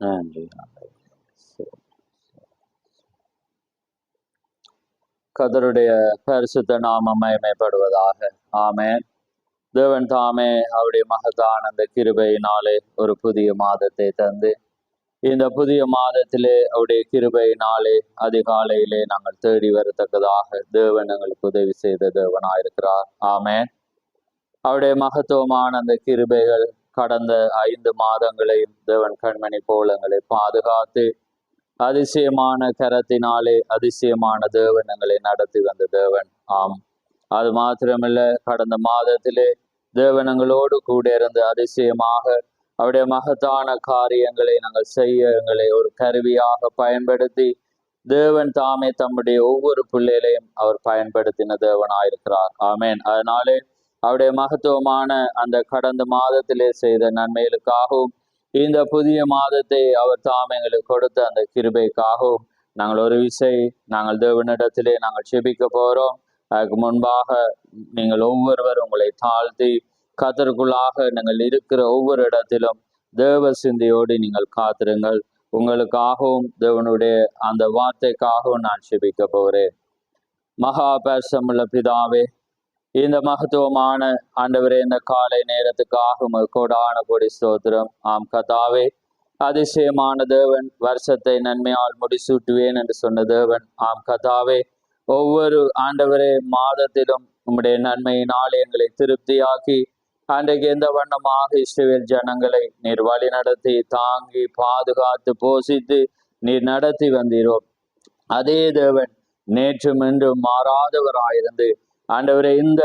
நன்றி. கர்த்தருடைய பரிசுத்த நாமம் மகிமைப்படுவதாக. ஆமென். தேவன் தாமே அவருடைய மகத்தான அந்த கிருபையினாலே ஒரு புதிய மாதத்தை தந்து, இந்த புதிய மாதத்திலே அவருடைய கிருபையினாலே அதிகாலையிலே நாங்கள் தேடி வரத்தக்கதாக தேவன் எங்களுக்கு உதவி செய்த தேவனாயிருக்கிறார். ஆமென். அவருடைய மகத்துவமான அந்த கிருபைகள் கடந்த 5 மாதங்களையும் தேவன் கண்மணி போல எங்களை பாதுகாத்து அதிசயமான கரத்தினாலே அதிசயமான தேவன் எங்களை நடத்தி வந்த தேவன். ஆம், அது மாத்திரமில்ல, கடந்த மாதத்திலே தேவன் எங்களோடு கூட இருந்து அதிசயமாக அவருடைய மகத்தான காரியங்களை நாங்கள் செய்ய எங்களை ஒரு கருவியாக பயன்படுத்தி தேவன் தாமே தம்முடைய ஒவ்வொரு பிள்ளைகளையும் அவர் பயன்படுத்தின தேவனாயிருக்கிறார். ஆமேன். அதனாலே அவருடைய மகத்துவமான அந்த கடந்த மாதத்திலே செய்த நன்மைகளுக்காகவும் இந்த புதிய மாதத்தை அவர் தாம் எங்களுக்கு கொடுத்த அந்த கிருபைக்காகவும் நாங்கள் ஒரு விசை நாங்கள் தேவனிடத்திலே நாங்கள் செபிக்க போகிறோம். அதுக்கு முன்பாக நீங்கள் ஒவ்வொருவரும் உங்களை தாழ்த்தி கர்த்தருக்குள்ளாக நீங்கள் இருக்கிற ஒவ்வொரு இடத்திலும் தேவ சிந்தையோடு நீங்கள் காத்திருங்கள். உங்களுக்காகவும் தேவனுடைய அந்த வார்த்தைக்காகவும் நான் செபிக்க போகிறேன். மகா பரிசுத்தமுள்ள பிதாவே, இந்த மகத்துவமான ஆண்டவரே, இந்த காலை நேரத்துக்காக கோடான கோடி ஸ்தோத்திரம். ஆம் கர்த்தாவே, அதிசயமான தேவன், வருஷத்தை நன்மையால் முடிசூட்டுவேன் என்று சொன்ன தேவன். ஆம் கர்த்தாவே, ஒவ்வொரு ஆண்டவரே மாதத்திலும் உம்முடைய நன்மையினால் எங்களை திருப்தியாக்கி அன்றைக்கு எந்த வண்ணமாக இஸ்ரவேல் ஜனங்களை நீர் வழி நடத்தி தாங்கி பாதுகாத்து போஷித்து நீர் நடத்தி வந்தீரோ, அதே தேவன் நேற்றும் இன்றும் மாறாதவராயிருந்து ஆண்டவரை இந்த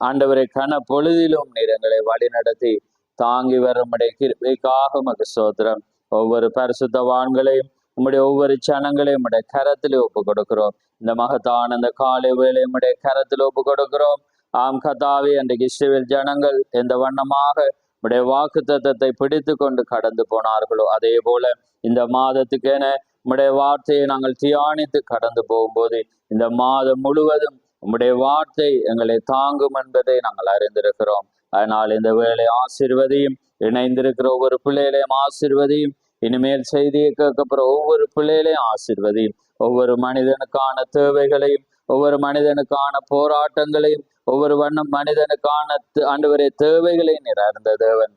ஆண்டவரை கன பொழுதிலும் நீர் எங்களை வழி நடத்தி தாங்கி வரும்படைய கிருபைக்காக உமக்கு ஸ்தோத்திரம். ஒவ்வொரு பரிசுத்தவான்களையும் உம்முடைய ஒவ்வொரு ஜனங்களையும் உம்முடைய கரத்திலே ஒப்பு கொடுக்கிறோம். இந்த மகத்தான இந்த காலை வேளை உம்முடைய கரத்தில் ஒப்பு கொடுக்கிறோம். ஆம் கர்த்தாவே, அன்றைக்கு இஸ்ரவேல் ஜனங்கள் எந்த வண்ணமாக உம்முடைய வாக்கு தத்தத்தை பிடித்து கொண்டு கடந்து போனார்களோ, அதே போல இந்த மாதத்துக்கென உம்முடைய வார்த்தையை நாங்கள் தியானித்து கடந்து போகும்போது இந்த மாதம் முழுவதும் உம்முடைய வார்த்தை எங்களை தாங்கும் என்பதை நாங்கள் அறிந்திருக்கிறோம். அதனால் இந்த வேளை ஆசீர்வதியும், இணைந்திருக்கிற ஒவ்வொரு பிள்ளைகளையும் ஆசீர்வதியும், இனிமேல் செய்தியை கேட்கப்படுற ஒவ்வொரு பிள்ளைகளையும் ஆசீர்வதியும், ஒவ்வொரு மனிதனுக்கான தேவைகளையும் ஒவ்வொரு மனிதனுக்கான போராட்டங்களையும் ஒவ்வொரு மனிதனுக்கான ஆண்டவரே தேவைகளையும் நீர் அறிந்த தேவன்.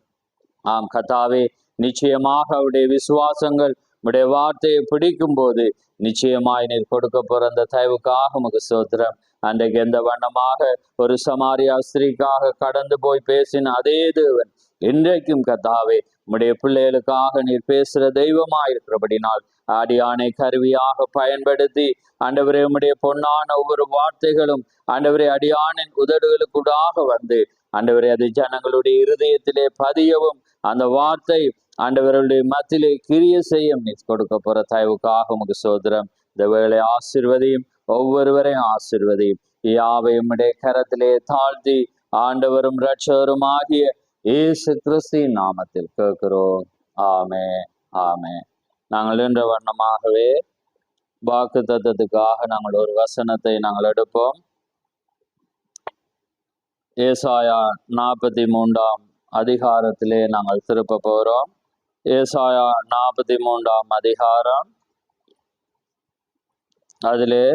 ஆம் கர்த்தாவே, நிச்சயமாக அவருடைய விசுவாசங்கள் உடைய வார்த்தையை பிடிக்கும் போது நிச்சயமாய் நீர் கொடுக்க போற அந்த தயவுக்காக உமக்கு ஸ்தோத்திரம். அன்றைக்கு எந்த வண்ணமாக ஒரு சமாரியா ஸ்திரீக்காக கடந்து போய் பேசின அதே தேவன் இன்றைக்கும் கர்த்தாவே உம்முடைய பிள்ளைகளுக்காக நீர் பேசுகிற தெய்வமாயிருக்கிறபடினால் ஆடியானை கருவியாக பயன்படுத்தி ஆண்டவரே உம்முடைய பொன்னான ஒவ்வொரு வார்த்தைகளும் ஆண்டவரே அடியானின் உதடுகளுக்குடாக வந்து ஆண்டவரே அது ஜனங்களுடைய இருதயத்திலே பதியவும் அந்த வார்த்தை ஆண்டவர்களுடைய மத்தியிலே கிரிய செய்யும் நீ கொடுக்க போற தயவுக்காக உமக்கு ஸ்தோத்திரம். இந்த வேளை ஆசீர்வதியும், ஒவ்வொருவரையும் ஆசீர்வதியும். யாவையும் உம்முடைய கரத்திலே தாழ்த்தி ஆண்டவரும் இரட்சகரும் ஆகிய இயேசு கிறிஸ்துவின் நாமத்தில் கேட்கிறோம். ஆமே ஆமே. நாங்கள் என்ற வண்ணமாகவே வாக்கு தத்தத்துக்காக நாங்கள் ஒரு வசனத்தை நாங்கள் எடுப்போம். ஏசாயா 43 அதிகாரத்திலே நாங்கள் திருப்ப போகிறோம். ஏசாயா 43 அதிகாரம், அதிலே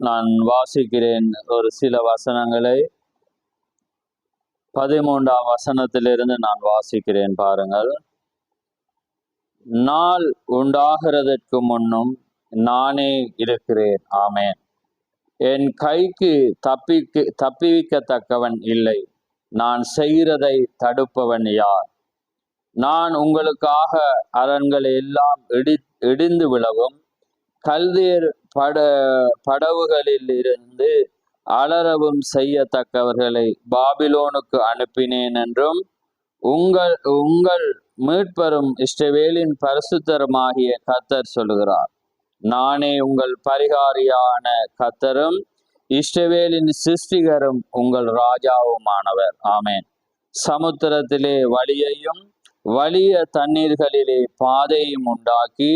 நான் வாசிக்கிறேன் ஒரு சில வசனங்களை. 13 வசனத்திலிருந்து நான் வாசிக்கிறேன், பாருங்கள். நாள் உண்டாகிறதற்கு முன்னும் நானே இருக்கிறேன். ஆமேன். என் கைக்கு தப்பிவிக்கத்தக்கவன் இல்லை. நான் செய்கிறதை தடுப்பவன் யார்? நான் உங்களுக்காக அரண்களை எல்லாம் இடிந்து விழவும் கல்தேர் படவுகளில் இருந்து அலறவும் செய்யத்தக்கவர்களை பாபிலோனுக்கு அனுப்பினேன் என்றும் உங்கள் மீட்பரும் இஸ்ரவேலின் பரிசுத்தருமாகிய கர்த்தர் சொல்லுகிறார். நானே உங்கள் பரிகாரியான கர்த்தரும் இஸ்ரவேலின் சிருஷ்டிகரும் உங்கள் ராஜாவுமானவர். ஆமேன். சமுத்திரத்திலே வழியையும் வலிய தண்ணீர்களிலே பாதையும் உண்டாக்கி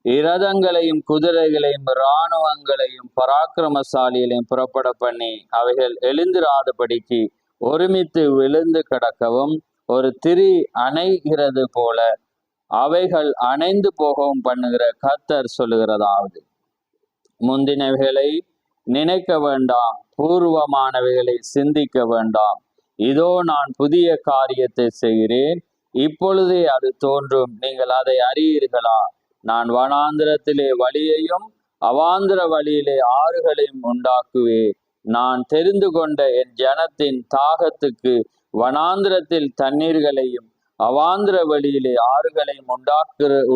இரதங்களையும் குதிரைகளையும் இராணுவங்களையும் பராக்கிரமசாலிகளையும் புறப்பட பண்ணி அவைகள் எழுந்திராதபடிக்கு ஒருமித்து விழுந்து கிடக்கவும் ஒரு திரி அணைகிறது போல அவைகள் அணைந்து போகவும் பண்ணுகிற கர்த்தர் சொல்லுகிறதாவது, முந்தினவைகளை நினைக்க வேண்டாம், பூர்வமானவைகளை சிந்திக்க வேண்டாம். இதோ நான் புதிய காரியத்தை செய்கிறேன், இப்பொழுதே அது தோன்றும், நீங்கள் அதை அறியீர்களா? நான் வனாந்திரத்திலே வழியையும் அவாந்திர வழியிலே ஆறுகளையும் உண்டாக்குவேன். நான் தெரிந்து கொண்ட என் ஜனத்தின் தாகத்துக்கு வனாந்திரத்தில் தண்ணீர்களையும் அவாந்திர வழியிலே ஆறுகளையும்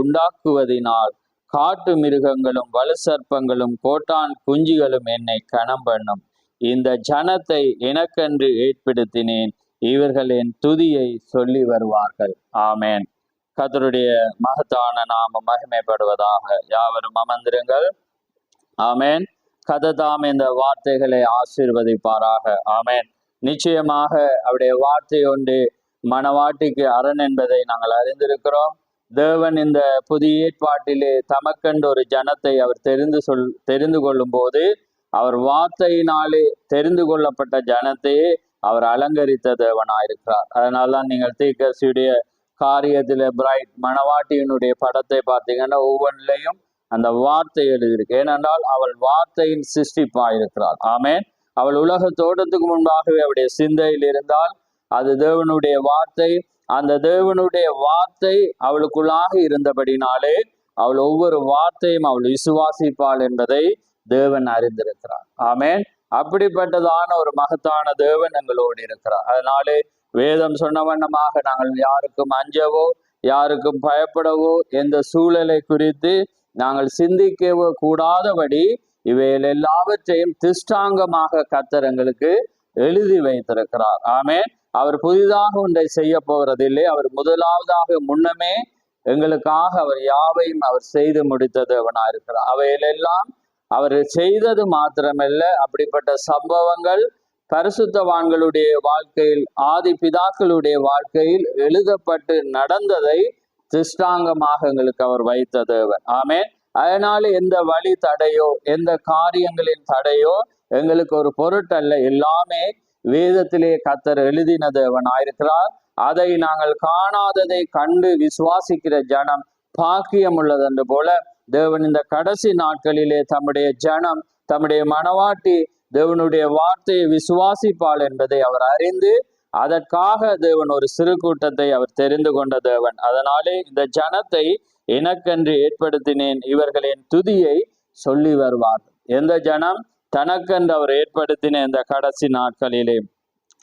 உண்டாக்குவதினால் காட்டு மிருகங்களும் வலு சர்ப்பங்களும் கோட்டான் குஞ்சுகளும் என்னை கனம் பண்ணும். இந்த ஜனத்தை எனக்கென்று ஏற்படுத்தினேன், இவர்கள் என் துதியை சொல்லி வருவார்கள். ஆமேன். கர்த்தருடைய மகத்தான நாமம் மகிமைப்படுவதாக. யாவரும் அமர்ந்திருங்கள். ஆமேன். கர்த்தர் தாம் இந்த வார்த்தைகளை ஆசீர்வதிப்பாராக. ஆமேன். நிச்சயமாக அவருடைய வார்த்தை ஒன்று மனவாட்டிக்கு அரண் என்பதை நாங்கள் அறிந்திருக்கிறோம். தேவன் இந்த புதிய ஏற்பாட்டிலே தமக்கென்று ஒரு ஜனத்தை அவர் தெரிந்து கொள்ளும் போது அவர் வார்த்தையினாலே தெரிந்து கொள்ளப்பட்ட ஜனத்தையே அவர் அலங்கரித்த தேவனாயிருக்கிறார். அதனால்தான் நீங்கள் தீர்க்கதரிசியுடைய காரியத்தில் பிரைட் மணவாட்டியினுடைய படத்தை பார்த்தீங்கன்னா ஒவ்வொன்றிலையும் அந்த வார்த்தை எழுதியிருக்கு. ஏனென்றால் அவள் வார்த்தையின் சிருஷ்டிப்பாயிருக்கிறாள். ஆமேன். அவள் உலக தோட்டத்துக்கு முன்பாகவே அவருடைய சிந்தையில் இருந்தால் அது தேவனுடைய வார்த்தை. அந்த தேவனுடைய வார்த்தை அவளுக்குள்ளாக இருந்தபடினாலே அவள் ஒவ்வொரு வார்த்தையும் அவள் விசுவாசிப்பாள் என்பதை தேவன் அறிந்திருக்கிறார். ஆமேன். அப்படிப்பட்டதான ஒரு மகத்தான தேவன் எங்களோடு இருக்கிறார். அதனாலே வேதம் சொன்ன வண்ணமாக நாங்கள் யாருக்கும் அஞ்சவோ யாருக்கும் பயப்படவோ எந்த சூழலை குறித்து நாங்கள் சிந்திக்கவோ கூடாதபடி இவைகள் எல்லாவற்றையும் திஷ்டாங்கமாக கர்த்தர் எங்களுக்கு எழுதி வைத்திருக்கிறார். ஆமேன். அவர் புதிதாக ஒன்றை செய்ய போகிறதில்லை. அவர் முதலாவதாக முன்னமே எங்களுக்காக அவர் யாவையும் அவர் செய்து முடித்த தேவனாயிருக்கிறார். அவைகளெல்லாம் அவர் செய்தது மாத்திரமல்ல, அப்படிப்பட்ட சம்பவங்கள் பரிசுத்தவான்களுடைய வாழ்க்கையில் ஆதி பிதாக்களுடைய வாழ்க்கையில் எழுதப்பட்டு நடந்ததை திஷ்டாங்கமாக எங்களுக்கு அவர் வைத்த தேவன். ஆமேன். அதனால எந்த வழி தடையோ எந்த காரியங்களின் தடையோ எங்களுக்கு ஒரு பொருட்டல்ல. எல்லாமே வேதத்திலே கர்த்தர் எழுதின தேவனாயிருக்கிறார். அதை நாங்கள் காணாததை கண்டு விசுவாசிக்கிற ஜனம் பாக்கியம் உள்ளதென்று போல தேவன் இந்த கடைசி நாட்களிலே தம்முடைய ஜனம் தம்முடைய மனவாட்டி தேவனுடைய வார்த்தையை விசுவாசிப்பாள் என்பதை அவர் அறிந்து அதற்காக தேவன் ஒரு சிறு கூட்டத்தை அவர் தெரிந்து கொண்ட தேவன். அதனாலே இந்த ஜனத்தை எனக்கென்று ஏற்படுத்தினேன், இவர்களின் துதியை சொல்லி வருவார்கள். எந்த ஜனம்? தனக்கென்று அவர் ஏற்படுத்தின இந்த கடைசி நாட்களிலே.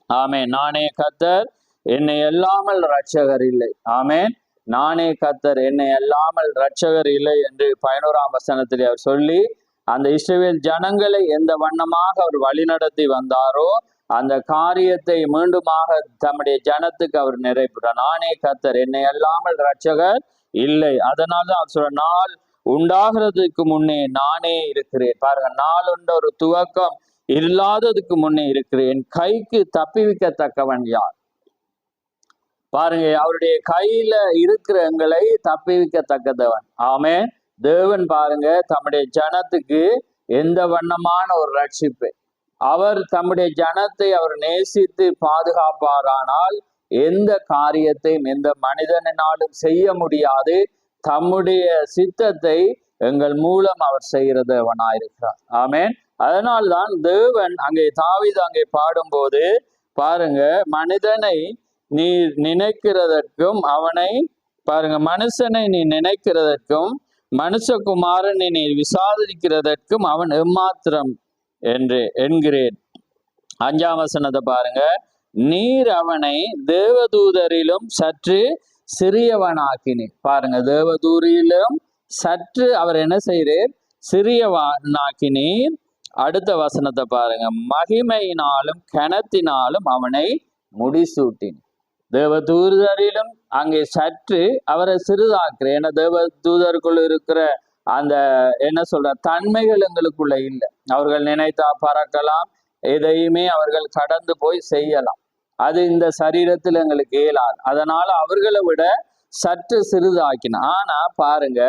ஆமேன். நானே கர்த்தர், என்னை அல்லாமல் இரட்சகர் இல்லை. ஆமேன். நானே கர்த்தர், என்னை அல்லாமல் இரட்சகர் இல்லை என்று 11ஆம் வசனத்தில் அவர் சொல்லி அந்த இஸ்ரவேல் ஜனங்களை எந்த வண்ணமாக அவர் வழிநடத்தி வந்தாரோ அந்த காரியத்தை மீண்டுமாக தம்முடைய ஜனத்துக்கு அவர் நிறைவேற்றார். நானே கர்த்தர், என்னை அல்லாமல் இரட்சகர் இல்லை. அதனால்தான் அவர் சொல்ற, நாள் உண்டாகிறதுக்கு முன்னே நானே இருக்கிறேன். பாருங்க, நாள் உண்ட ஒரு துவக்கம் இல்லாததுக்கு முன்னே இருக்கிறேன். கைக்கு தப்பிவிக்கத்தக்கவன் யார்? பாருங்க, அவருடைய கையில இருக்கிற எங்களை தப்பிவிக்கத்தக்கதவன். ஆமே. தேவன் பாருங்க தம்முடைய ஜனத்துக்கு எந்த வண்ணமான ஒரு ரட்சிப்பு. அவர் தம்முடைய ஜனத்தை அவர் நேசித்து பாதுகாப்பாரானால் எந்த காரியத்தையும் எந்த மனிதனாலும் செய்ய முடியாது. தம்முடைய சித்தத்தை எங்கள் மூலம் அவர் செய்கிற தேவனாயிருக்கிறார். ஆமேன். அதனால்தான் தேவன் அங்கே தாவீது அங்கே பாடும்போது பாருங்க, மனிதனை நீ நினைக்கிறதற்கும் அவனை பாருங்க, மனுஷனை நீ நினைக்கிறதற்கும் மனுஷகுமாரனை நீ விசாரிக்கிறதற்கும் அவன் எம்மாத்திரம் என்று என்கிறேன். 5ஆம் வசனத்தை பாருங்க, நீர் அவனை தேவதூதரிலும் சற்று சிறியவனாக்கினீர். பாருங்க, தேவதூரிலும் சற்று அவர் என்ன செய்கிறேன்? சிறியவனாக்கினீர். அடுத்த வசனத்தை பாருங்க, மகிமையினாலும் கனத்தினாலும் அவனை முடிசூட்டின். தேவதூதரிலும் அங்கே சற்று அவரை சிறிதாக்குறேன். ஏன்னா தேவதூதருக்குள்ள இருக்கிற அந்த என்ன சொல்ற தன்மைகள் எங்களுக்குள்ள இல்லை. அவர்கள் நினைத்தா பறக்கலாம், எதையுமே அவர்கள் கடந்து போய் செய்யலாம். அது இந்த சரீரத்தில் எங்களுக்கு இயலாது. அதனால அவர்களை விட சற்று சிறிதாக்கின. ஆனா பாருங்க,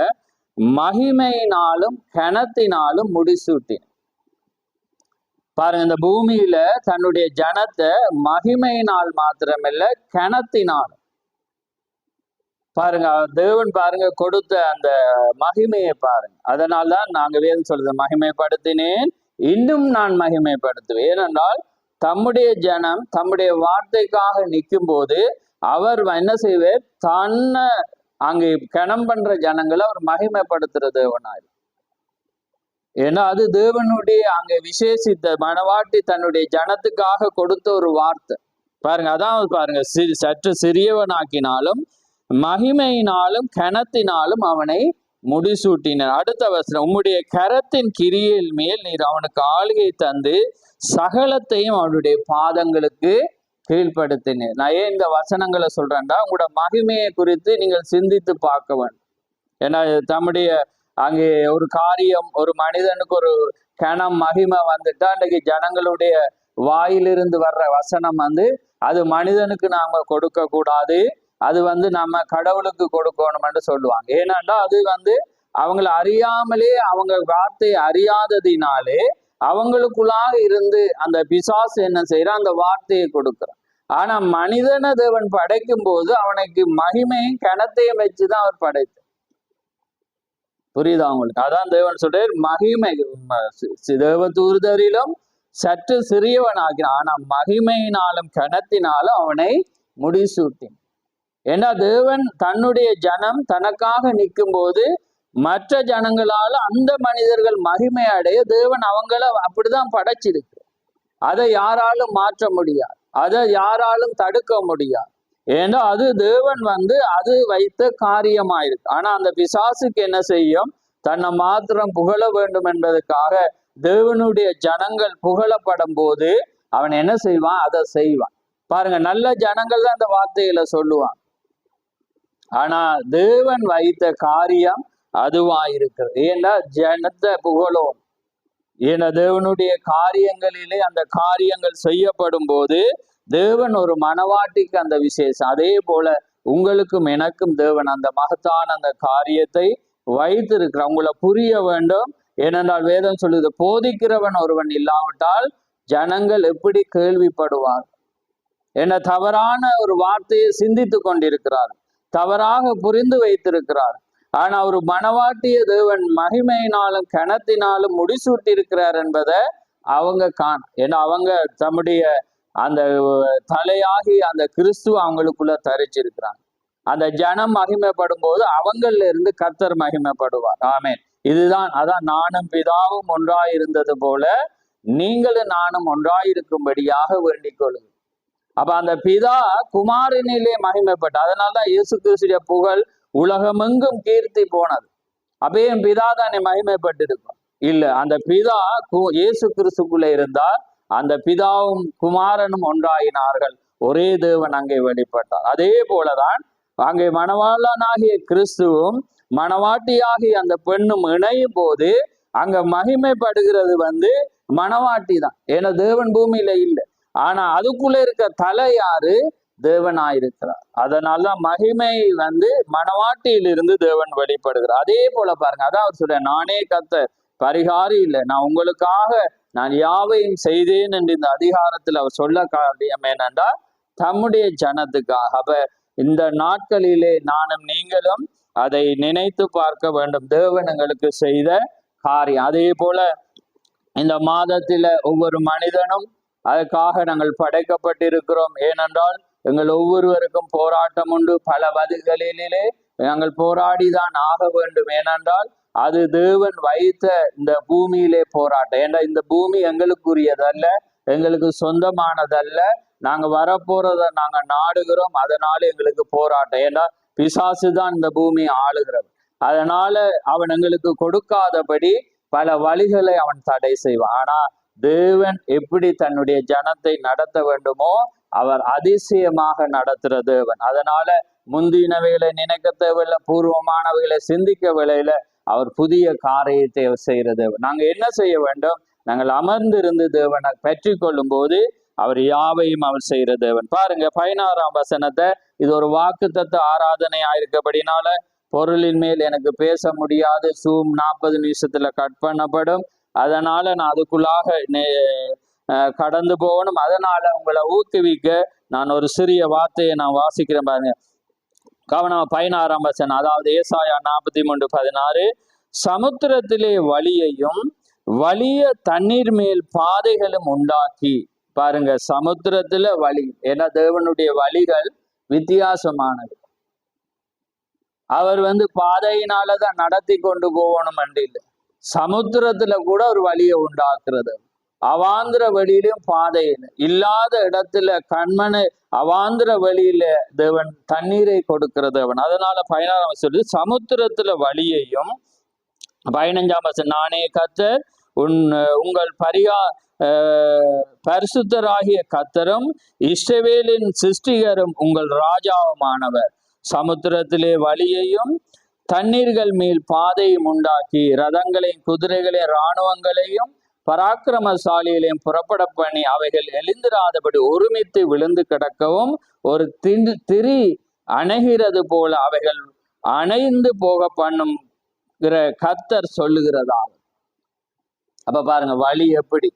மகிமையினாலும் கனத்தினாலும் முடிசூட்டின. பாருங்க, இந்த பூமியில தன்னுடைய ஜனத்தை மகிமையினால் மாத்திரமில்ல கனத்தினால், பாருங்க தேவன் பாருங்க கொடுத்த அந்த மகிமையை பாருங்க. அதனால்தான் நாங்க வேதம் சொல்றது, மகிமைப்படுத்தினேன் இன்னும் நான் மகிமைப்படுத்துவேன். ஏனென்றால் தம்முடைய ஜனம் தம்முடைய வார்த்தைக்காக நிற்கும் போது அவர் என்ன செய்வார், தன்னை அங்கே கனம் பண்ற ஜனங்களை அவர் மகிமைப்படுத்துற தேவனாய். ஏன்னா அது தேவனுடைய அங்கே விசேஷித்த மனவாட்டி தன்னுடைய ஜனத்துக்காக கொடுத்த ஒரு வார்த்தை பாருங்க. அதான் பாருங்க, சற்று சிறியவனாக்கினாலும் மகிமையினாலும் கனத்தினாலும் அவனை முடிசூட்டினார். அடுத்த வசனம், உம்முடைய கரத்தின் கிரியில் மேல் நீர் அவனுக்கு ஆளுகை தந்து சகலத்தையும் அவனுடைய பாதங்களுக்கு கீழ்ப்படுத்தினேன். நான் ஏன் இந்த வசனங்களை சொல்றேன்டா, உங்களோட மகிமையை குறித்து நீங்கள் சிந்தித்து பார்க்க வேண்டும். ஏன்னா தம்முடைய அங்கே ஒரு காரியம், ஒரு மனிதனுக்கு ஒரு கணம் மகிமை வந்துட்டா அன்றைக்கு ஜனங்களுடைய வாயிலிருந்து வர்ற வசனம் அது மனிதனுக்கு நாம கொடுக்க கூடாது, அது நம்ம கடவுளுக்கு கொடுக்கணும்னு சொல்லுவாங்க. ஏன்னாண்டா அது அவங்களை அறியாமலே, அவங்க வார்த்தையை அறியாததினாலே அவங்களுக்குள்ளாக இருந்து அந்த பிசாசு என்ன செய்யறான், அந்த வார்த்தையை கொடுக்கிறான். ஆனா மனிதனை தேவன் படைக்கும் போது அவனுக்கு மகிமையும் கனத்தையும் வச்சுதான் அவர் படைத்தார். புரியுதா உங்களுக்கு? அதான் தேவன் சொல்றார், மகிமை தேவ தூதரிலும் சற்று சிறியவன் ஆகிறான், ஆனா மகிமையினாலும் கனத்தினாலும் அவனை முடிசூட்டின். ஏன்னா தேவன் தன்னுடைய ஜனம் தனக்காக நிற்கும் போது மற்ற ஜனங்களால அந்த மனிதர்கள் மகிமை அடைய தேவன் அவங்கள அப்படிதான் படைச்சிருக்கு. அதை யாராலும் மாற்ற முடியாது, அதை யாராலும் தடுக்க முடியாது. ஏன்னா அது தேவன் அது வைத்த காரியமாயிருக்கு. ஆனா அந்த பிசாசுக்கு என்ன செய்யும், தன்னை மாத்திரம் புகழ வேண்டும் என்பதற்காக தேவனுடைய ஜனங்கள் புகழப்படும் போது அவன் என்ன செய்வான், அதை செய்வான். பாருங்க, நல்ல ஜனங்கள் தான் அந்த வார்த்தைகளை சொல்லுவான். ஆனா தேவன் வைத்த காரியம் அதுவாயிருக்கிறது. ஏன்னா ஜனத்தை புகழும். ஏன்னா தேவனுடைய காரியங்களிலே அந்த காரியங்கள் செய்யப்படும் போது தேவன் ஒரு மனவாட்டிக்கு அந்த விசேஷம். அதே போல உங்களுக்கும் எனக்கும் தேவன் அந்த மகத்தான அந்த காரியத்தை வைத்திருக்கிற. உங்களை புரிய வேண்டும். ஏனென்றால் வேதம் சொல்லுது, போதிக்கிறவன் ஒருவன் இல்லாவிட்டால் ஜனங்கள் எப்படி கேள்விப்படுவார்? என தவறான ஒரு வார்த்தையை சிந்தித்து கொண்டிருக்கிறார், தவறாக புரிந்து வைத்திருக்கிறார். ஆனா ஒரு மனவாட்டிய தேவன் மகிமையினாலும் கனத்தினாலும் முடிசூட்டி இருக்கிறார் என்பதை அவங்க ஏன்னா அவங்க தம்முடைய அந்த தலையாகி அந்த கிறிஸ்துவ அவங்களுக்குள்ள தரிச்சிருக்கிறாங்க. அந்த ஜனம் மகிமைப்படும் போது அவங்கள்ல இருந்து கர்த்தர் மகிமைப்படுவார். ஆமேன். இதுதான், அதான் நானும் பிதாவும் ஒன்றாயிருந்தது போல நீங்களும் நானும் ஒன்றாயிருக்கும்படியாக வேண்டிக் கொள்ளுங்க. அப்ப அந்த பிதா குமாரனிலே மகிமைப்பட்ட, அதனால்தான் இயேசு கிறிஸ்துடைய புகழ் உலகமெங்கும் கீர்த்தி போனது. அப்ப என் பிதா தானே மகிமைப்பட்டிருக்கும்? இல்ல, அந்த பிதா இயேசு கிறிஸ்துக்குள்ள இருந்தால் அந்த பிதாவும் குமாரனும் ஒன்றாயினார்கள், ஒரே தேவன் அங்கே வெளிப்பட்டார். அதே போலதான் அங்கே மணவாளனாகிய கிறிஸ்துவும் மணவாட்டியாகிய அந்த பெண்ணும் இணையும் போது அங்க மகிமைப்படுகிறது மணவாட்டி தான். ஏன்னா தேவன் பூமியில இல்லை, ஆனா அதுக்குள்ள இருக்க தலை யாரு? தேவனாயிருக்கிறார். அதனாலதான் மகிமை மணவாட்டியிலிருந்து தேவன் வெளிப்படுகிறார். அதே போல பாருங்க, அதான் அவர் சொல்ற, நானே கர்த்தர், பரிகாரி இல்லை, நான் உங்களுக்காக நான் யாவையும் செய்தேன் என்று இந்த அதிகாரத்தில் அவர் சொல்ல காரியம் என்னென்றா தம்முடைய ஜனத்துக்காக. அப்ப இந்த நாட்களிலே நானும் நீங்களும் அதை நினைத்து பார்க்க வேண்டும், தேவன் எங்களுக்கு செய்த காரியம். அதே போல இந்த மாதத்தில ஒவ்வொரு மனிதனும் அதற்காக நாங்கள் படைக்கப்பட்டிருக்கிறோம். ஏனென்றால் எங்கள் ஒவ்வொருவருக்கும் போராட்டம் உண்டு. பல வழிகளிலே நாங்கள் போராடிதான் ஆக வேண்டும். ஏனென்றால் அது தேவன் வைத்த இந்த பூமியிலே போராட்டம். ஏன்னா இந்த பூமி எங்களுக்குரியதல்ல, எங்களுக்கு சொந்தமானதல்ல. நாங்க வரப்போறத நாங்க நாடுகிறோம், அதனால எங்களுக்கு போராட்டம். ஏன்னா பிசாசு தான் இந்த பூமியை ஆளுகிறது. அதனால அவன் எங்களுக்கு கொடுக்காதபடி பல வழிகளை அவன் தடை செய்வான். ஆனா தேவன் எப்படி தன்னுடைய ஜனத்தை நடத்த வேண்டுமோ அவர் அதிசயமாக நடத்துற தேவன். அதனால முந்தினவைகளை நினைக்க தேவையில்லை, பூர்வமானவைகளை சிந்திக்க வேலையில அவர் புதிய காரியத்தை செய்கிற தேவன். நாங்க என்ன செய்ய வேண்டும்? நாங்கள் அமர்ந்திருந்து தேவனை பெற்றி கொள்ளும் போது அவர் யாவையும் அவர் செய்கிற தேவன். பாருங்க 16ஆம் வசனத்தை, இது ஒரு வாக்குத்தத்த ஆராதனை ஆயிருக்கபடினால பொருளின் மேல் எனக்கு பேச முடியாது. Zoom 40 நிமிஷத்துல கட் பண்ணப்படும். அதனால நான் அதுக்குள்ளாக கடந்து போகணும். அதனால உங்களை ஊக்குவிக்க நான் ஒரு சிறிய வார்த்தையை நான் வாசிக்கிறேன் பாருங்க. கவனம் 16ஆம் வசனம், அதாவது ஏசாயா 43:16, சமுத்திரத்திலே வழியையும் வலிய தண்ணீர் மேல் பாதைகளும் உண்டாக்கி. பாருங்க, சமுத்திரத்துல வழி, ஏன்னா தேவனுடைய வழிகள் வித்தியாசமானது. அவர் பாதையினாலதான் நடத்தி கொண்டு போகணும் என்று இல்லை, சமுத்திரத்துல கூட ஒரு வழியை உண்டாக்குறது. அவாந்திர வழியிலும் பாதையில இல்லாத இடத்துல கண்மனை அவாந்திர வழியில தேவன் தண்ணீரை கொடுக்கிற தேவன். அதனால 16ஆம் வசனம், சமுத்திரத்துல வழியையும் 15ஆம் வசனம், நானே கர்த்தர் உங்கள் பரிசுத்தராகிய கர்த்தரும் இஸ்ரவேலின் சிருஷ்டிகரும் உங்கள் ராஜாவுமானவர். சமுத்திரத்திலே வழியையும் தண்ணீர்கள் மேல் பாதையும் உண்டாக்கி ரதங்களையும் குதிரைகளையும் இராணுவங்களையும் பராக்கிரமசாலிகளையும் புறப்பட பண்ணி அவைகள் எழுந்திராதபடி ஒருமித்து விழுந்து கிடக்கவும் ஒரு திரி அணைகிறது போல அவைகள் அணைந்து போக பண்ணுங்கிற கர்த்தர் சொல்லுகிறதாக. அப்ப பாருங்க வழி எப்படி,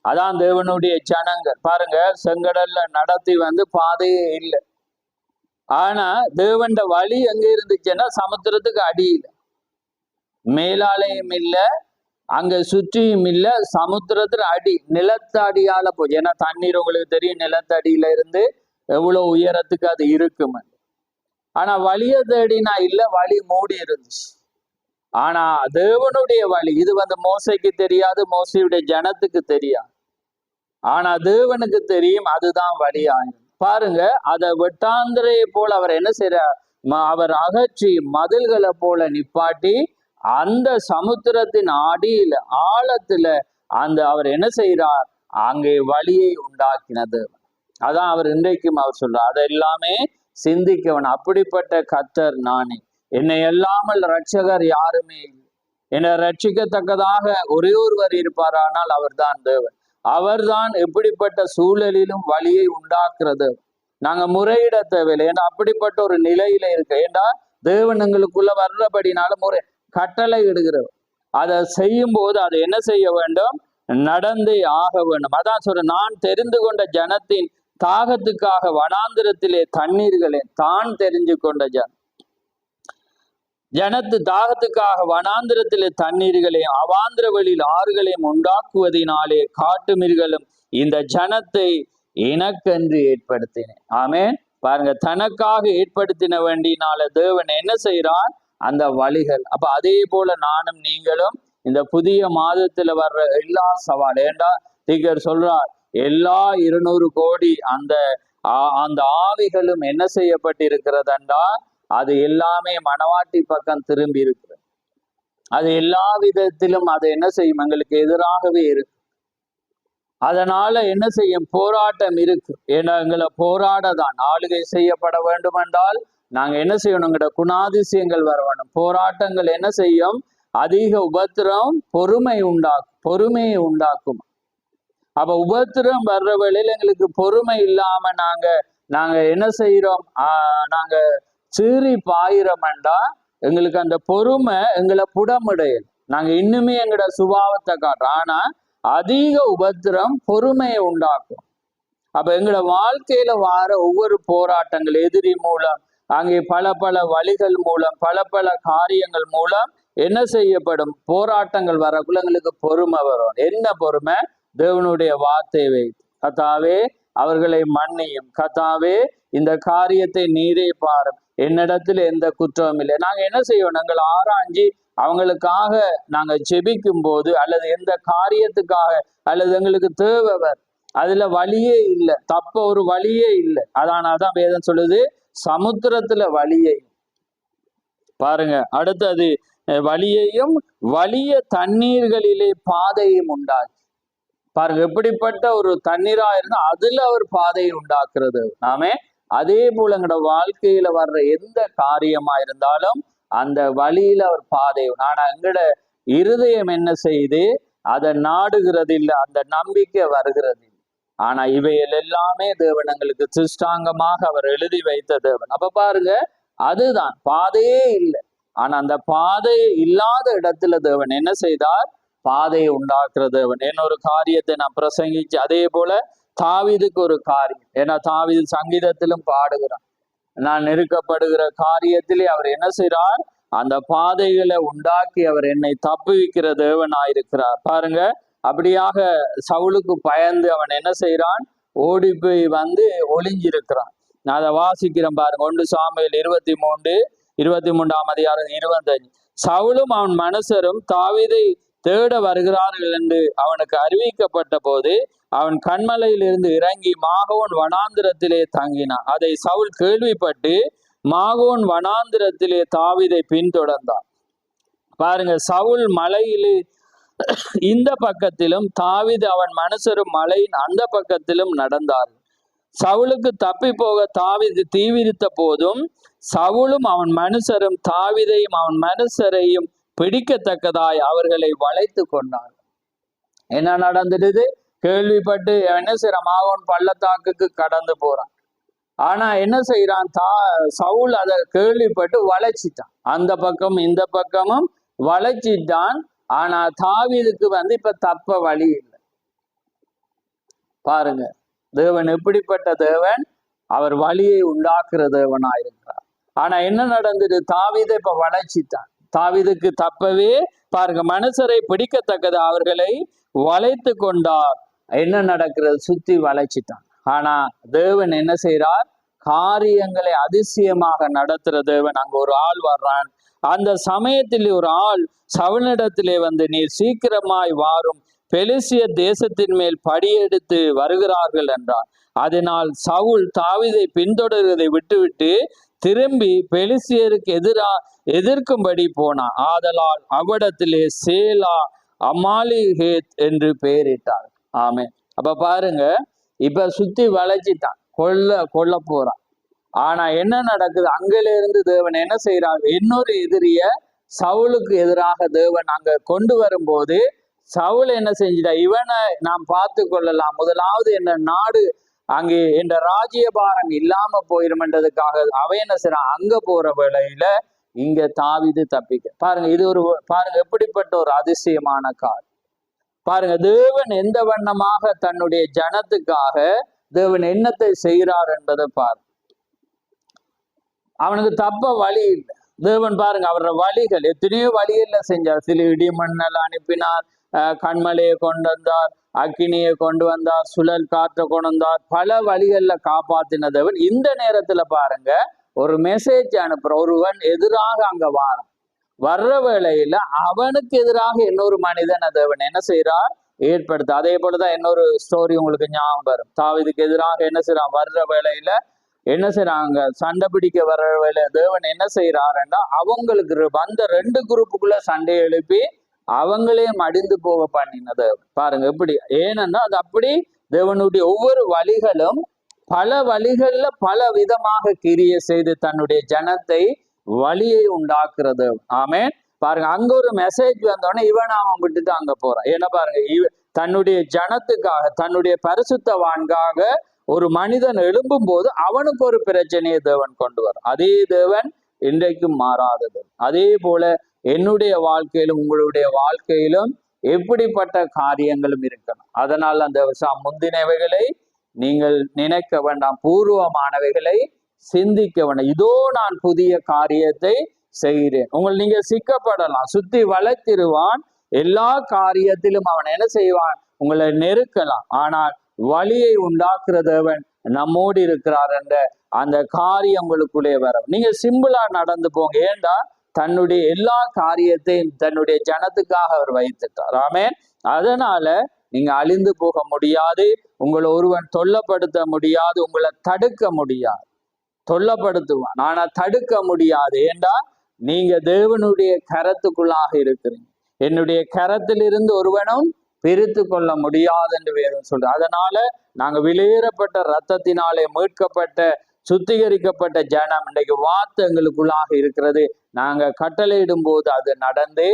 அதான் தேவனுடைய ஜனங்கள். பாருங்க, செங்கடல்ல நடத்தி பாதையே இல்லை. ஆனா தேவண்ட வழி எங்க இருந்துச்சுன்னா சமுத்திரத்துக்கு அடியில், மேலாலயம் இல்லை, அங்க சுற்றியும் இல்ல, சமுத்திரத்துல அடி, நிலத்தடியால போச்சு. ஏன்னா தண்ணீர் உங்களுக்கு தெரியும், நிலத்தடியில இருந்து எவ்வளவு உயரத்துக்கு அது இருக்கும். ஆனா வழிய தேடினா இல்ல, வழி மூடி இருந்துச்சு. ஆனா தேவனுடைய வழி இது மோசைக்கு தெரியாது, மோசையுடைய ஜனத்துக்கு தெரியாது. ஆனா தேவனுக்கு தெரியும், அதுதான் வழியாகும். பாருங்க, அதை வெட்டாந்திரையை போல அவர் என்ன செய்யறார், அவர் அகற்றி மதில்களை போல நிப்பாட்டி அந்த சமுத்திரத்தின் அடியில ஆழத்துல அவர் என்ன செய்யறார், அங்கே வழியை உண்டாக்கினது. அதான் அவர் இன்றைக்கும் அவர் சொல்றார், அதை எல்லாமே சிந்திக்கவன். அப்படிப்பட்ட கர்த்தர் நானே, என்னை எல்லாமல் ரட்சகர் யாருமே இல்லை. என்னை ரட்சிக்கத்தக்கதாக ஒரே ஒருவர் இருப்பார், ஆனால் அவர் தான் தேவன். அவர்தான் எப்படிப்பட்ட சூழலிலும் வழியை உண்டாக்குறது. நாங்க முறையிட தேவையில்லை, ஏன்னா அப்படிப்பட்ட ஒரு நிலையில இருக்க. ஏன்னா தேவன் எங்களுக்குள்ள வர்றபடினால முறை கட்டளை இடுகிறவர். அதை செய்யும் போது அதை என்ன செய்ய வேண்டும், நடந்தே ஆக வேண்டும். அதான் சொல்ற, நான் தெரிந்து கொண்ட ஜனத்தின் தாகத்துக்காக வனாந்திரத்திலே தண்ணீர்களே, தான் தெரிஞ்சு கொண்ட ஜனத்து தாகத்துக்காக வனாந்திரத்திலே தண்ணீர்களையும் அவாந்திர வழியில் ஆறுகளையும் உண்டாக்குவதினாலே காட்டு மிருகளும் இந்த ஜனத்தை எனக்கென்று ஏற்படுத்தினேன். ஆமேன். பாருங்க, தனக்காக ஏற்படுத்தின வேண்டினால தேவன் என்ன செய்யறான், அந்த வழிகள். அப்ப அதே போல நானும் நீங்களும் இந்த புதிய மாதத்துல வர்ற எல்லா சவால், ஏண்டா தீகர் சொல்றார், எல்லா 200 கோடி அந்த ஆவிகளும் என்ன செய்யப்பட்டிருக்கிறதா, அது எல்லாமே மணவாட்டி பக்கம் திரும்பி இருக்கிறது. அது எல்லா விதத்திலும் அது என்ன செய்யும், எங்களுக்கு எதிராகவே இருக்கு. அதனால என்ன செய்யும், போராட்டம் இருக்கு. ஏன்னா எங்களை போராடதான் ஆளுகை செய்யப்பட வேண்டும் என்றால் நாங்க என்ன செய்யணும், எங்கட குணாதிசயங்கள் வர வேண்டும். போராட்டங்கள் என்ன செய்யும், அதிக உபத்திரம் பொறுமையை உண்டாக்கும். அப்ப உபத்திரம் வர்ற வேளையில எங்களுக்கு பொறுமை இல்லாம நாங்க என்ன செய்யறோம், நாங்க சீறி பாயிரம்டா எங்களுக்கு அந்த பொறுமை எங்களை புடமுடையது. நாங்க இன்னுமே எங்களோட சுபாவத்தை காட்டுறோம். ஆனா அதிக உபத்திரம் பொறுமையை உண்டாக்கும். அப்ப எங்களோட வாழ்க்கையில வார ஒவ்வொரு போராட்டங்கள் எதிரி மூலம், அங்கே பல வழிகள் மூலம், பல காரியங்கள் மூலம் என்ன செய்யப்படும், போராட்டங்கள் வரக்குள்ள எங்களுக்கு பொறுமை வரும். என்ன பொறுமை, தேவனுடைய வார்த்தையை வைத்து, கர்த்தாவே அவர்களை மன்னியும், கர்த்தாவே இந்த காரியத்தை நீரே பாரும், என்னிடத்துல எந்த குற்றமும் இல்லை. நாங்க என்ன செய்வோம், நாங்கள் ஆராய்ஞ்சி அவங்களுக்காக நாங்க ஜெபிக்கும் போது, அல்லது எந்த காரியத்துக்காக, அல்லது எங்களுக்கு தேவைவர் அதுல வழியே இல்லை, தப்ப ஒரு வழியே இல்லை. அதான் வேதம் சொல்லுது, சமுத்திரத்துல வழியை பாருங்க. அடுத்தது வழியையும் வலிய தண்ணீர்களிலே பாதையும் உண்டாக்கி. பாருங்க, எப்படிப்பட்ட ஒரு தண்ணீரா இருந்தா அதுல ஒரு பாதையை உண்டாக்குறது. நாமே அதே போல எங்களோட வாழ்க்கையில வர்ற எந்த காரியமா இருந்தாலும் அந்த வழியில ஒரு பாதை. ஆனா எங்களோட இருதயம் என்ன செய்து, அதை நாடுகிறது இல்லை, அந்த நம்பிக்கை வருகிறது இல்லை. ஆனா இவைகள் எல்லாமே தேவன் எங்களுக்கு சிஷ்டாங்கமாக அவர் எழுதி வைத்த தேவன். அப்ப பாருங்க, அதுதான் பாதையே இல்லை. ஆனா அந்த பாதை இல்லாத இடத்துல தேவன் என்ன செய்தார், பாதையை உண்டாக்குற தேவன். இன்னொரு காரியத்தை நான் பிரசங்கிச்சு, அதே போல தாவீதுக்கு ஒரு காரியம். ஏன்னா தாவீது சங்கீதத்திலும் பாடுகிறான், நான் நெருக்கப்படுகிற காரியத்திலே அவர் என்ன செய்கிறார், அந்த பாதைகளை உண்டாக்கி அவர் என்னை தப்புவிக்கிற தேவனாயிருக்கிறார். பாருங்க, அப்படியாக சவுலுக்கு பயந்து அவன் என்ன செய்யறான், ஓடி போய் வந்து ஒளிஞ்சிருக்கிறான். நான் அதை வாசிக்கிறேன் பாருங்க. 1 சாமுவேல் 23 அதிகாரம் 25. சவுலும் அவன் மனுஷரும் தாவீதை தேட வருகிறார்கள் என்று அவனுக்கு அறிவிக்கப்பட்ட போது அவன் கண்மலையிலிருந்து இறங்கி மாகோன் வனாந்திரத்திலே தங்கினான். அதை சவுல் கேள்விப்பட்டு மாகோன் வனாந்திரத்திலே தாவீதை பின்தொடர்ந்தான். பாருங்க, சவுல் மலையிலே இந்த பக்கத்திலும் தாவீது அவன் மனுஷரும் மலையின் அந்த பக்கத்திலும் நடந்தார்கள். சவுலுக்கு தப்பி போக தாவீது தீவிரித்த போதும் சவுலும் அவன் மனுஷரும் தாவீதையும் அவன் மனுஷரையும் பிடிக்கத்தக்கதாய் அவர்களை வளைத்து கொண்டார்கள். என்ன நடந்துடுது, கேள்விப்பட்டு என்ன செய்யறான், மாகோன் பள்ளத்தாக்குக்கு கடந்து போறான். ஆனா என்ன செய்யறான், சவுல் அதை கேள்விப்பட்டு வளைச்சிட்டான், அந்த பக்கம் இந்த பக்கமும் வளைச்சிட்டான். ஆனா தாவீதுக்கு வந்து இப்ப தப்ப வழி இல்லை. பாருங்க, தேவன் எப்படிப்பட்ட தேவன், அவர் வழியை உண்டாக்குற தேவனாயிருக்கிறார். ஆனா என்ன நடந்தது, தாவீதை இப்ப வளைச்சிட்டான், தாவீதுக்கு தப்பவே. பாருங்க, மனுஷரை பிடிக்கத்தக்கது அவர்களை வளைத்து கொண்டார். என்ன நடக்கிறது, சுத்தி வளைச்சிட்டான். ஆனா தேவன் என்ன செய்யறார், காரியங்களை அதிசயமாக நடத்துற தேவன். அங்க ஒரு ஆள் வர்றான். அந்த சமயத்தில் ஒரு ஆள் சவுலிடத்திலே வந்து, நீர் சீக்கிரமாய் வாரும், பெலிசிய தேசத்தின் மேல் படியெடுத்து வருகிறார்கள் என்றார். அதனால் சவுல் தாவீதை பின்தொடர்வதை விட்டுவிட்டு திரும்பி பெலிசியருக்கு எதிர்க்கும்படி போனான். ஆதலால் அவ்விடத்திலே சேலா அமாலிகேத் என்று பெயரிட்டார். ஆமே. அப்ப பாருங்க, இப்ப சுத்தி வளைச்சிட்டான், கொல்ல போறான். ஆனா என்ன நடக்குது, அங்கிலிருந்து தேவன் என்ன செய்யறார், இன்னொரு எதிரிய சவுலுக்கு எதிராக தேவன் அங்க கொண்டு வரும்போது சவுல் என்ன செஞ்சிட்டா, இவனை நாம் பார்த்து கொள்ளலாம், முதலாவது என்ன நாடு அங்கே என்ற ராஜ்யபாரம் இல்லாம போயிருமன்றதுக்காக அவன் என்ன செய்யறான், அங்க போற வேளையில இங்க தாவீது தப்பிக்க. பாருங்க, இது ஒரு பாருங்க எப்படிப்பட்ட ஒரு அதிசயமான கார். பாருங்க, தேவன் எந்த வண்ணமாக தன்னுடைய ஜனத்துக்காக தேவன் என்னத்தை செய்கிறார் என்பதை பாரு. அவனுக்கு தப்ப வழி இல்லை. தேவன் பாருங்க, அவரோட வழிகள் எத்தனையோ வழிகள்ல செஞ்சார். சில இடிமண்ணல் அனுப்பினார், கண்மலையை கொண்டு வந்தார், அக்கினியை கொண்டு வந்தார், சுழல் காற்றை கொண்டு வந்தார், பல வழிகள்ல காப்பாத்தின தேவன். இந்த நேரத்துல பாருங்க, ஒரு மெசேஜ் அனுப்புற ஒருவன் எதிராக அங்க வர்ற வேளையில அவனுக்கு எதிராக இன்னொரு மனிதன் தேவன் என்ன செய்யறார், ஏற்படுத்த. அதே போலதான் இன்னொரு ஸ்டோரி உங்களுக்கு ஞாபகம் வரும். தாவீதுக்கு எதிராக என்ன செய்யறான், வர்ற வேளையில என்ன செய்யறாங்க, சண்டை பிடிக்க வர்ற வேலை தேவன் என்ன செய்யறாருன்னா, அவங்களுக்கு வந்த 2 குரூப்புக்குள்ள சண்டையை எழுப்பி அவங்களே மடிந்து போக பண்ணினது. பாருங்க எப்படி, ஏனென்னா அது அப்படி தேவனுடைய ஒவ்வொரு வழிகளும் பல வழிகள்ல பல விதமாக கிரிய செய்து தன்னுடைய ஜனத்தை வழியை உண்டாக்குறது. ஆமே. பாருங்க, அங்க ஒரு மெசேஜ் வந்தோடனே இவன் அவன் விட்டுட்டு அங்க போறான். ஏன்னா பாருங்க, தன்னுடைய ஜனத்துக்காக தன்னுடைய பரிசுத்தவான்காக ஒரு மனிதன் எழும்பும் போது அவனுக்கு ஒரு பிரச்சனையை தேவன் கொண்டு வரும். அதே தேவன் இன்றைக்கும் மாறாதது. அதே போல என்னுடைய வாழ்க்கையிலும் உங்களுடைய வாழ்க்கையிலும் எப்படிப்பட்ட காரியங்களும் இருக்கணும். அதனால் அந்த முந்தினவைகளை நீங்கள் நினைக்க வேண்டாம், பூர்வமானவைகளை சிந்திக்க வேண்டாம். இதோ நான் புதிய காரியத்தை செய்கிறேன். நீங்க சிக்கப்படலாம், சுத்தி வளைத்திருவான், எல்லா காரியத்திலும் அவன் என்ன செய்வான், உங்களை நெருக்கலாம். ஆனால் வழியை உண்டாக்குற தேவன் நம்மோடு இருக்கிறார் என்ற அந்த காரியம் உங்களுக்குள்ளே வர. நீங்க சிம்பிளா நடந்து போங்க. ஏண்டா, தன்னுடைய எல்லா காரியத்தையும் தன்னுடைய ஜனத்துக்காக அவர் வைத்துட்டார். ஆமென். அதனால நீங்க அழிந்து போக முடியாது, உங்களை ஒருவன் தொல்லப்படுத்த முடியாது, உங்களை தடுக்க முடியாது. தொல்லப்படுத்துவான், ஆனா தடுக்க முடியாது. ஏண்டா, நீங்க தேவனுடைய கரத்துக்குள்ளாக இருக்கிறீங்க. என்னுடைய கரத்திலிருந்து ஒருவனும் பிரித்து கொள்ள முடியாது என்று வேதம் சொல்ற. அதனால நாங்க வெளியேறப்பட்ட ரத்தத்தினாலே மீட்கப்பட்ட சுத்திகரிக்கப்பட்ட ஜனம். இன்றைக்கு வார்த்தை எங்களுக்குள்ளாக இருக்கிறது. நாங்க கட்டளையிடும் போது அது நடந்தே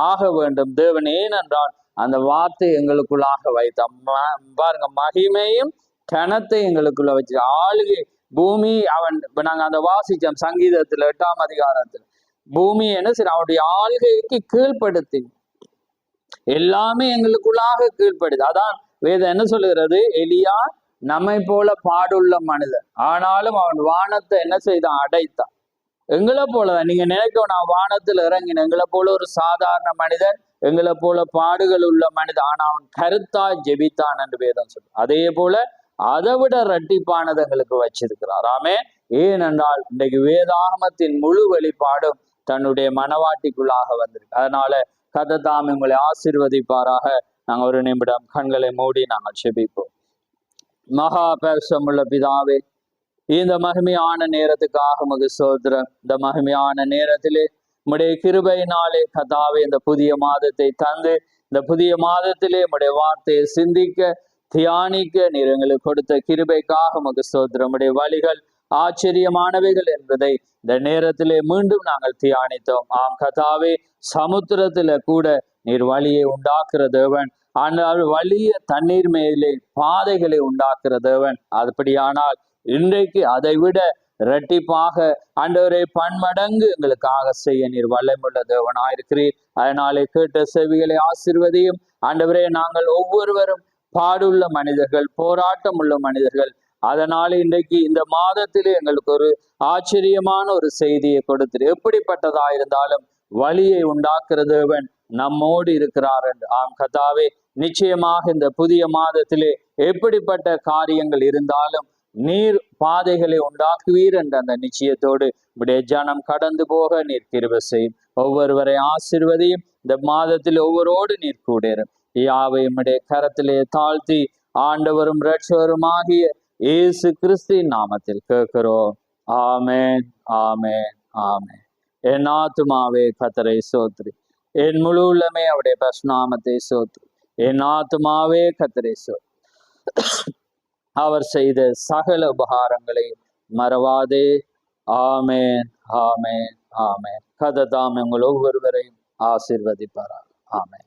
ஆக வேண்டும். தேவன் ஏனென்றால் அந்த வார்த்தை எங்களுக்குள்ளாக வைத்தான். பாருங்க, மகிமையும் கனத்தை எங்களுக்குள்ள வச்சு ஆளுகை பூமி. அவன் நாங்க அந்த வாசிச்சோம் சங்கீதத்துல 8ஆம் அதிகாரத்துல, பூமி என்ன சரி அவனுடைய ஆளுகைக்கு கீழ்ப்படுத்தி எல்லாமே எங்களுக்குள்ளாக கீழ்ப்படுது. அதான் வேதம் என்ன சொல்லுகிறது? எலியா நம்மை போல பாடுள்ள மனிதன், ஆனாலும் அவன் வானத்தை என்ன செய்தான்? அடைத்தான். எங்களை போலதான். நீங்க நினைக்கணும், நான் வானத்தில் இறங்கின எங்களை போல ஒரு சாதாரண மனிதன், எங்களை போல பாடுகள் உள்ள மனிதன், ஆனா அவன் கருத்தாய் ஜெபித்தான் என்று வேதம் சொல்லு. அதே போல அதை விட இரட்டிப்பானது எங்களுக்கு வச்சிருக்கிறார். ஆமே. ஏனென்றால் இன்றைக்கு வேதாகமத்தின் முழு வெளிப்பாடும் தன்னுடைய மனவாட்டிக்குள்ளாக வந்திருக்கு. அதனால கர்த்தர் உங்களை ஆசீர்வதிப்பாராக. நாங்கள் ஒரு நிமிடம் கண்களை மூடி நாங்கள் செபிப்போம். மகா பரிசுத்தமுள்ள பிதாவே, இந்த மகிமையான நேரத்துக்காக உமக்கு ஸ்தோத்திரம். இந்த மகிமையான நேரத்திலே உம்முடைய கிருபையினாலே கர்த்தாவே இந்த புதிய மாதத்தை தந்து, இந்த புதிய மாதத்திலே உம்முடைய வார்த்தையை சிந்திக்க தியானிக்க நீர் எங்களுக்கு கொடுத்த கிருபைக்காக உமக்கு ஸ்தோத்திரம். உம்முடைய வழிகள் ஆச்சரியமானவைகள் என்பதை இந்த நேரத்திலே மீண்டும் நாங்கள் தியானித்தோம். ஆம் கர்த்தாவே, சமுத்திரத்தில கூட நீர் வழியை உண்டாக்குற தேவன். ஆனால் வலிய தண்ணீர் மேலே பாதைகளை உண்டாக்குற தேவன். அப்படியானால் இன்றைக்கு அதை விட இரட்டிப்பாக ஆண்டவரை பன்மடங்கு எங்களுக்காக செய்ய நீர் வல்லமுள்ள தேவனாயிருக்கிறீர். அதனாலே கேட்ட செவிகளை ஆசீர்வதியும் ஆண்டவரே. நாங்கள் ஒவ்வொருவரும் பாடுள்ள மனிதர்கள், போராட்டம் உள்ள மனிதர்கள். அதனால இன்றைக்கு இந்த மாதத்திலே எங்களுக்கு ஒரு ஆச்சரியமான ஒரு செய்தியை கொடுத்து, எப்படிப்பட்டதா இருந்தாலும் வழியை உண்டாக்குற தேவன் நம்மோடு இருக்கிறார் என்று. ஆம் கர்த்தாவே, நிச்சயமாக இந்த புதிய மாதத்திலே எப்படிப்பட்ட காரியங்கள் இருந்தாலும் நீர் பாதைகளை உண்டாக்குவீர் என்ற அந்த நிச்சயத்தோடு உடைய ஜனம் கடந்து போக நீர் கிருபை செய்யும். ஒவ்வொருவரை ஆசீர்வதியும். இந்த மாதத்தில் ஒவ்வொருவோடு நீர் கூடேறும். யாவை உம்முடைய கரத்திலே தாழ்த்தி ஆண்டவரும் இரட்சகருமாகிய இயேசு கிறிஸ்துவின் நாமத்தில் கேட்கிறோம். ஆமென், ஆமென், ஆமென். என் ஆத்துமாவே கர்த்தரை ஸ்தோத்திரி, என் முழு உள்ளமே அவருடைய பரிசுநாமத்தை ஸ்தோத்திரி. என் ஆத்துமாவே கர்த்தரை ஸ்தோத்திரி, அவர் செய்த சகல உபகாரங்களை மறவாதே. ஆமென், ஆமென், ஆமென். கர்த்தர் தாமே உங்கள் ஒவ்வொருவரையும் ஆசீர்வதிப்பாரார். ஆமென்.